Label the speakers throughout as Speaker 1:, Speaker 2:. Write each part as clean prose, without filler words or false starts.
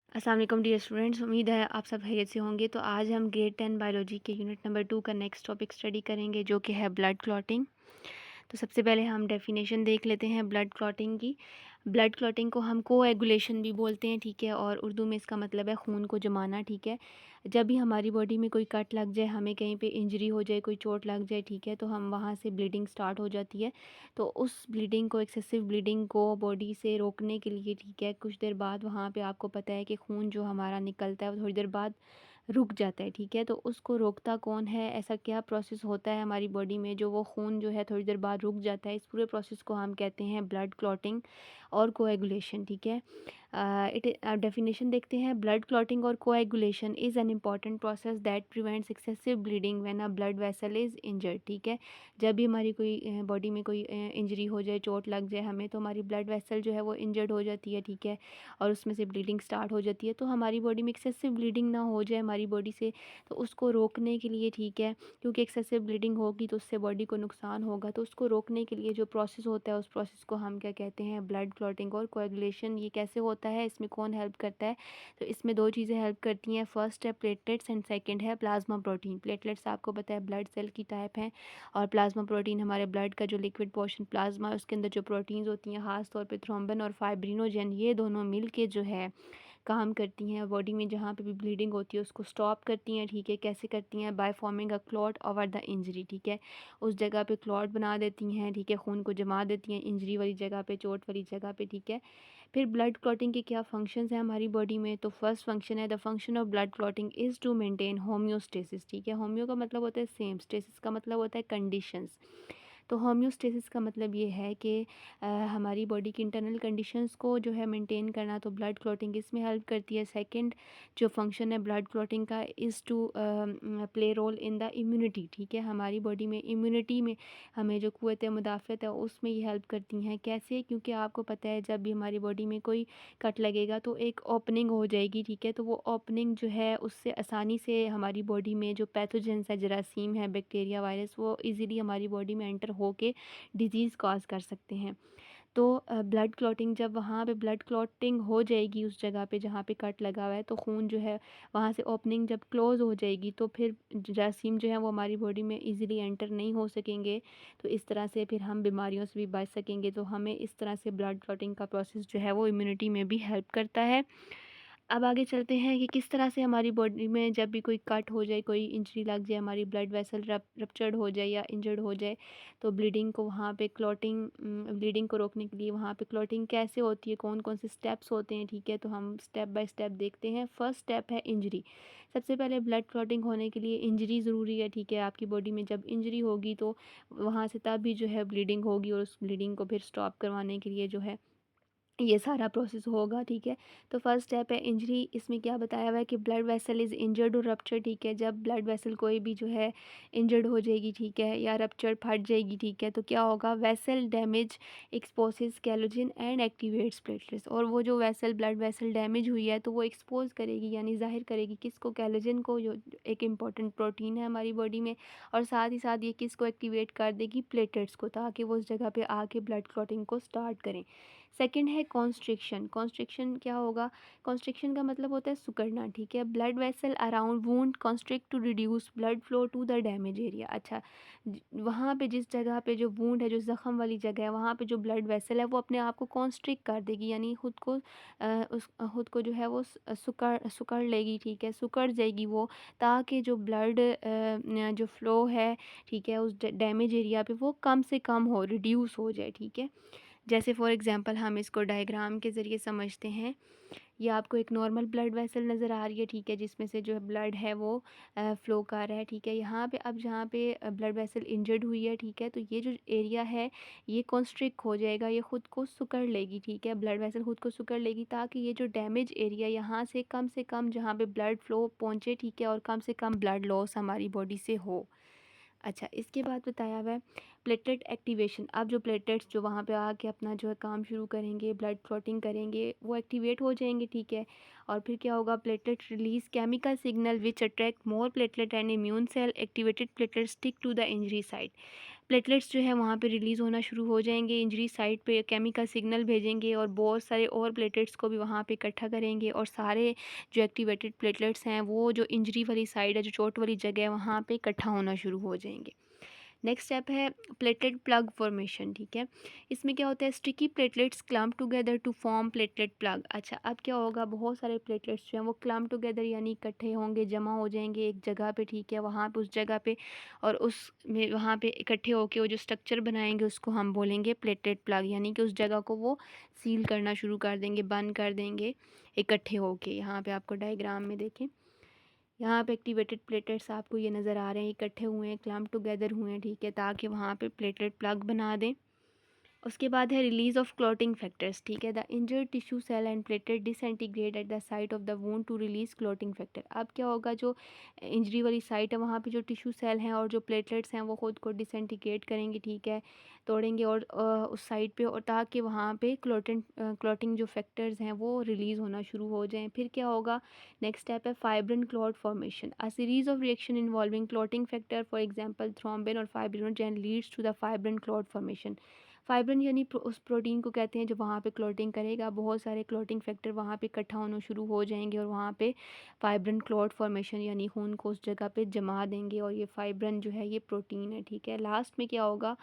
Speaker 1: अस्सलाम वालेकुम dear students, उम्मीद है आप सब खैरियत से होंगे। तो आज हम ग्रेड 10 बायोलॉजी के यूनिट नंबर 2 का नेक्स्ट टॉपिक स्टडी करेंगे, जो कि है ब्लड क्लॉटिंग। तो सबसे पहले हम डेफिनेशन देख लेते हैं ब्लड क्लॉटिंग की। ब्लड क्लॉटिंग को हम कोएगुलेशन भी बोलते हैं, ठीक है, और उर्दू में इसका मतलब है खून को जमाना, ठीक है। जब भी हमारी बॉडी में कोई कट लग जाए, हमें कहीं पे इंजरी हो जाए, कोई चोट लग जाए, ठीक है, तो हम वहाँ से ब्लीडिंग स्टार्ट हो जाती है। तो उस ब्लीडिंग को, एक्सेसिव ब्लीडिंग को बॉडी से रोकने के लिए, ठीक है, कुछ देर बाद वहाँ पे आपको पता है कि खून जो हमारा निकलता है वो थोड़ी देर बाद रुक जाता है, ठीक है। तो उसको रोकता कौन है, ऐसा क्या प्रोसेस होता है हमारी बॉडी में जो वो खून जो है थोड़ी देर बाद रुक जाता है, इस पूरे प्रोसेस को हम कहते हैं ब्लड क्लॉटिंग और कोएगुलेशन, ठीक है। डेफिनेशन देखते हैं। ब्लड क्लॉटिंग और coagulation is an important process that prevents excessive bleeding when a blood vessel is injured, ठीक है। जब भी हमारी कोई बॉडी में कोई इंजरी हो जाए, चोट लग जाए हमें, तो हमारी ब्लड वेसल जो है वो इंजर्ड हो जाती है, ठीक है, और उसमें से ब्लीडिंग स्टार्ट हो जाती है। तो हमारी बॉडी में एक्सेसिव ब्लीडिंग ना हो जाए हमारी बॉडी से, तो उसको रोकने के लिए, ठीक है, क्योंकि एक्सेसिव ब्लीडिंग होगी तो उससे बॉडी को नुकसान होगा, तो उसको रोकने के लिए जो प्रोसेस होता है उस प्रोसेस को हम क्या कहते हैं, ब्लड क्लॉटिंग और कोएगुलेशन। ये कैसे होता है, इसमें कौन हेल्प करता है? तो इसमें दो चीज़ें हेल्प करती हैं। फर्स्ट है प्लेटलेट्स एंड सेकंड है प्लाज्मा प्रोटीन। प्लेटलेट्स आपको पता है ब्लड सेल की टाइप है, और प्लाज्मा प्रोटीन हमारे ब्लड का जो लिक्विड पोर्शन प्लाज्मा है उसके अंदर जो प्रोटीन्स होती हैं, खास तौर पे थ्रोम्बिन और फाइब्रिनोजेन, ये दोनों मिल के जो है काम करती हैं बॉडी में, जहाँ पे भी ब्लीडिंग होती है उसको स्टॉप करती हैं, ठीक है। कैसे करती हैं? By forming a clot over the injury, ठीक है, उस जगह पे क्लॉट बना देती हैं, ठीक है, खून को जमा देती हैं इंजरी वाली जगह पे, चोट वाली जगह पे, ठीक है। फिर ब्लड क्लॉटिंग के क्या फंक्शंस हैं हमारी बॉडी में? तो फर्स्ट फंक्शन है, the function of blood clotting is to maintain homeostasis, ठीक है। होम्यो का मतलब होता है सेम, स्टेसिस का मतलब होता है कंडीशंस। तो होम्योस्टेसिस का मतलब ये है कि हमारी बॉडी की इंटरनल कंडीशंस को जो है मेंटेन करना, तो ब्लड क्लॉटिंग इसमें हेल्प करती है। सेकंड जो फंक्शन है ब्लड क्लॉटिंग का is to play role in the immunity, ठीक है, हमारी बॉडी में इम्यूनिटी में हमें जो क़ुव्वत मुदाफ़अत है उसमें ये हेल्प करती हैं। कैसे? क्योंकि आपको पता है जब भी हमारी बॉडी में कोई कट लगेगा तो एक ओपनिंग हो जाएगी, ठीक है, तो वो ओपनिंग जो है उससे आसानी से हमारी बॉडी में जो पैथोजेंस है, जरासीम है, बैक्टीरिया, वायरस, वो इजीली हमारी बॉडी में एंटर होके डिजीज़ कॉज कर सकते हैं। तो ब्लड क्लॉटिंग, जब वहाँ पे ब्लड क्लॉटिंग हो जाएगी उस जगह पे जहाँ पे कट लगा हुआ है, तो खून जो है वहाँ से ओपनिंग जब क्लोज़ हो जाएगी तो फिर जरासीम जो है वो हमारी बॉडी में इजीली एंटर नहीं हो सकेंगे। तो इस तरह से फिर हम बीमारियों से भी बच सकेंगे। तो हमें इस तरह से ब्लड क्लॉटिंग का प्रोसेस जो है वो इम्यूनिटी में भी हेल्प करता है। अब आगे चलते हैं कि किस तरह से हमारी बॉडी में जब भी कोई कट हो जाए, कोई इंजरी लग जाए, हमारी ब्लड वेसल रप्चर्ड हो जाए या इंजर्ड हो जाए, तो ब्लीडिंग को वहाँ पे क्लॉटिंग, ब्लीडिंग को रोकने के लिए वहाँ पे क्लॉटिंग कैसे होती है, कौन कौन से स्टेप्स होते हैं, ठीक है। तो हम स्टेप बाय स्टेप देखते हैं। फर्स्ट स्टेप है इंजरी। सबसे पहले ब्लड क्लॉटिंग होने के लिए इंजरी ज़रूरी है, ठीक है। आपकी बॉडी में जब इंजरी होगी तो वहाँ से तभी जो है ब्लीडिंग होगी, और उस ब्लीडिंग को फिर स्टॉप करवाने के लिए जो है ये सारा प्रोसेस होगा, ठीक है। तो फर्स्ट स्टेप है इंजरी। इसमें क्या बताया हुआ है कि ब्लड वेसल इज़ इंजर्ड और रप्चर, ठीक है। जब ब्लड वेसल कोई भी जो है इंजर्ड हो जाएगी, ठीक है, या रप्चर फट जाएगी, ठीक है, तो क्या होगा? Vessel damage exposes collagen and activates platelets, और वो जो वेसल, ब्लड वेसल डैमेज हुई है तो वो एक्सपोज करेगी, यानी ज़ाहिर करेगी किसको? कैलोजिन को, जो एक इम्पॉर्टेंट प्रोटीन है हमारी बॉडी में, और साथ ही साथ ये किसको एक्टिवेट कर देगी? प्लेटलेट्स को, ताकि वो उस जगह पे आके ब्लड क्लॉटिंग को स्टार्ट करें। सेकंड है कॉन्स्ट्रिक्शन। कॉन्स्ट्रिक्शन क्या होगा? कॉन्स्ट्रिक्शन का मतलब होता है सिकुड़ना, ठीक है। Blood vessel around wound constrict to reduce blood flow to the damage area. अच्छा, वहाँ पे जिस जगह पे जो वुंड है, जो ज़ख्म वाली जगह है, वहाँ पे जो ब्लड वेसल है वो अपने आप को कॉन्स्ट्रिक्ट कर देगी, यानी खुद को उस खुद को जो है वो सुकड़ सुकड़ लेगी, ठीक है, सुकड़ जाएगी वो, ताकि जो ब्लड जो फ्लो है, ठीक है, उस डैमेज एरिया पे वो कम से कम हो, रिड्यूस हो जाए, ठीक है। जैसे फॉर एग्ज़ाम्पल हम इसको डायग्राम के ज़रिए समझते हैं। ये आपको एक नॉर्मल ब्लड वेसल नज़र आ रही है, ठीक है, जिसमें से जो है ब्लड है वो फ़्लो कर रहा है, ठीक है। यहाँ पे अब जहाँ पे ब्लड वेसल इंजर्ड हुई है, ठीक है, तो ये जो एरिया है ये कॉन्स्ट्रिक्ट हो जाएगा, ये ख़ुद को सिकुड़ लेगी, ठीक है, ब्लड वेसल ख़ुद को सिकुड़ लेगी, ताकि ये जो डैमेज एरिया यहाँ से कम जहाँ पे ब्लड फ़्लो पहुँचे, ठीक है, और कम से कम ब्लड लॉस हमारी बॉडी से हो। अच्छा, इसके बाद बताया हुआ है प्लेटलेट एक्टिवेशन। अब जो प्लेटलेट्स जो वहाँ पे आके अपना जो है काम शुरू करेंगे, ब्लड क्लॉटिंग करेंगे, वो एक्टिवेट हो जाएंगे, ठीक है। और फिर क्या होगा? Platelet release chemical signal which attract more platelet and immune cell. Activated platelet stick to the injury site. Platelets जो है वहाँ पे रिलीज़ होना शुरू हो जाएंगे, इंजरी साइट पे केमिकल सिग्नल भेजेंगे और बहुत सारे और प्लेटलेट्स को भी वहाँ पे इकट्ठा करेंगे और सारे जो एक्टिवेटेड प्लेटलेट्स हैं वो जो इंजरी वाली साइड है, जो चोट वाली जगह है, वहाँ पे इकट्ठा होना शुरू हो जाएंगे। नेक्स्ट स्टेप है प्लेटलेट प्लग फॉर्मेशन, ठीक है। इसमें क्या होता है, sticky platelets clump together to form platelet plug. अच्छा, अब क्या होगा, बहुत सारे प्लेटलेट्स जो हैं वो क्लम्प टुगेदर यानी इकट्ठे होंगे, जमा हो जाएंगे एक जगह पे, ठीक है, वहाँ पे उस जगह पे, और उस में वहाँ पे इकट्ठे होके वो जो स्ट्रक्चर बनाएंगे उसको हम बोलेंगे प्लेटलेट प्लग, यानी कि उस जगह को वो सील करना शुरू कर देंगे, बंद कर देंगे इकट्ठे होके। यहाँ पे आपको डायग्राम में देखें, यहाँ पे एक्टिवेटेड प्लेटलेट्स आपको ये नज़र आ रहे हैं, इकट्ठे हुए हैं, क्लम्प टुगेदर हुए हैं, ठीक है, ताकि वहाँ पे प्लेटलेट प्लग बना दें। उसके बाद है रिलीज ऑफ क्लॉटिंग फैक्टर्स, ठीक है। The injured tissue cell and platelet disintegrate at the site of the wound to release clotting factor. अब क्या होगा, जो इंजरी वाली साइट है वहाँ पे जो टिश्यू सेल हैं और जो प्लेटलेट्स हैं वो खुद को डिसइंटीग्रेट करेंगे, ठीक है, तोड़ेंगे और उस साइड पे, और ताकि वहाँ पे क्लॉटिंग जो फैक्टर्स हैं वो रिलीज़ होना शुरू हो जाएं। फिर क्या होगा, नेक्स्ट स्टेप है fibrin clot formation. A series of reaction involving clotting factor, for example thrombin और fibrinogen, leads to the fibrin clot formation. Fibrin यानी उस प्रोटीन को कहते हैं जो वहाँ पे क्लॉटिंग करेगा, बहुत सारे क्लॉटिंग फैक्टर वहाँ पे इकट्ठा होना शुरू हो जाएंगे और वहाँ पे फाइब्रिन क्लॉट फॉर्मेशन यानी खून को उस जगह पे जमा देंगे, और ये फाइब्रिन जो है ये प्रोटीन है, ठीक है। लास्ट में क्या होगा,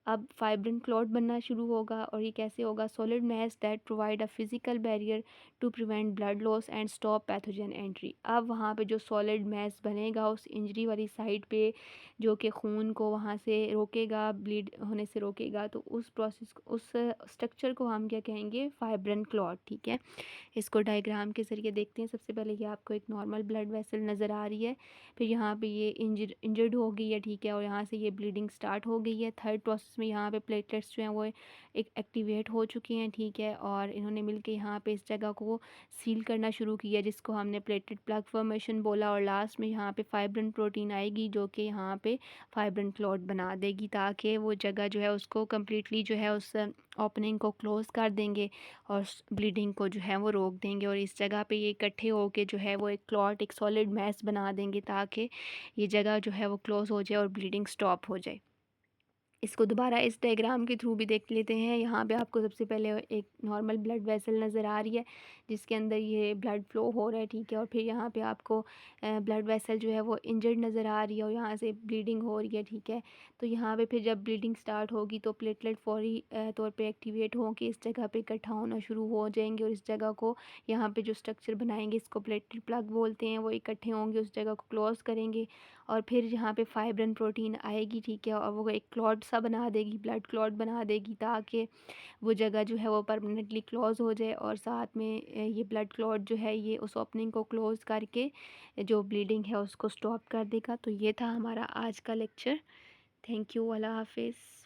Speaker 1: अब फाइब्रिन क्लॉट बनना शुरू होगा, और ये कैसे होगा, solid mass that provide a physical barrier to prevent blood loss and stop pathogen entry. अब वहाँ पे जो सॉलिड मैस बनेगा उस इंजरी वाली साइड पे, जो कि खून को वहाँ से रोकेगा, ब्लीड होने से रोकेगा, तो उस प्रोसेस, उस स्ट्रक्चर को हम क्या कहेंगे, फाइब्रिन क्लॉट, ठीक है। इसको डायग्राम के ज़रिए देखते हैं। सबसे पहले ये आपको एक नॉर्मल ब्लड वेसल नज़र आ रही है, फिर यहाँ पे ये इंजर्ड हो गई है, ठीक है, और यहाँ से ये ब्लीडिंग स्टार्ट हो गई है। थर्ड प्रोसेस में यहाँ पे प्लेटलेट्स जो हैं वो एक एक्टिवेट हो चुके हैं, ठीक है, और इन्होंने मिलके यहाँ पे इस जगह को सील करना शुरू किया, जिसको हमने प्लेटलेट प्लग फॉर्मेशन बोला। और लास्ट में यहाँ पे फाइब्रिन प्रोटीन आएगी जो कि यहाँ पे फाइब्रिन क्लॉट बना देगी, ताकि वो जगह जो है उसको कम्प्लीटली जो है उस ओपनिंग को क्लोज़ कर देंगे और ब्लीडिंग को जो है वो रोक देंगे, और इस जगह पे ये इकट्ठे होके जो है वो एक क्लॉट, एक सॉलिड मैस बना देंगे, ताकि ये जगह जो है वो क्लोज़ हो जाए और ब्लीडिंग स्टॉप हो जाए। इसको दोबारा इस डायग्राम के थ्रू भी देख लेते हैं। यहाँ पे आपको सबसे पहले एक नॉर्मल ब्लड वेसल नज़र आ रही है, जिसके अंदर ये ब्लड फ्लो हो रहा है, ठीक है, और फिर यहाँ पे आपको ब्लड वेसल जो है वो इंजर्ड नज़र आ रही है और यहाँ से ब्लीडिंग हो रही है, ठीक है। तो यहाँ पे फिर जब ब्लीडिंग स्टार्ट होगी तो प्लेटलेट फौरी तौर पे एक्टिवेट होकर इस जगह पे इकट्ठा होना शुरू हो जाएंगे, और इस जगह को, यहाँ पे जो स्ट्रक्चर बनाएंगे इसको प्लेटलेट प्लग बोलते हैं, वो इकट्ठे होंगे, उस जगह को क्लोज़ करेंगे, और फिर यहाँ पे फाइब्रिन प्रोटीन आएगी, ठीक है, और वो एक क्लॉट सा बना देगी, ब्लड क्लॉट बना देगी, ताकि वो जगह जो है वो परमानेंटली क्लोज़ हो जाए, और साथ में ये ब्लड क्लॉट जो है ये उस ओपनिंग को क्लोज़ करके जो ब्लीडिंग है उसको स्टॉप कर देगा। तो ये था हमारा आज का लेक्चर। थैंक यू, अल्लाह हाफिज़।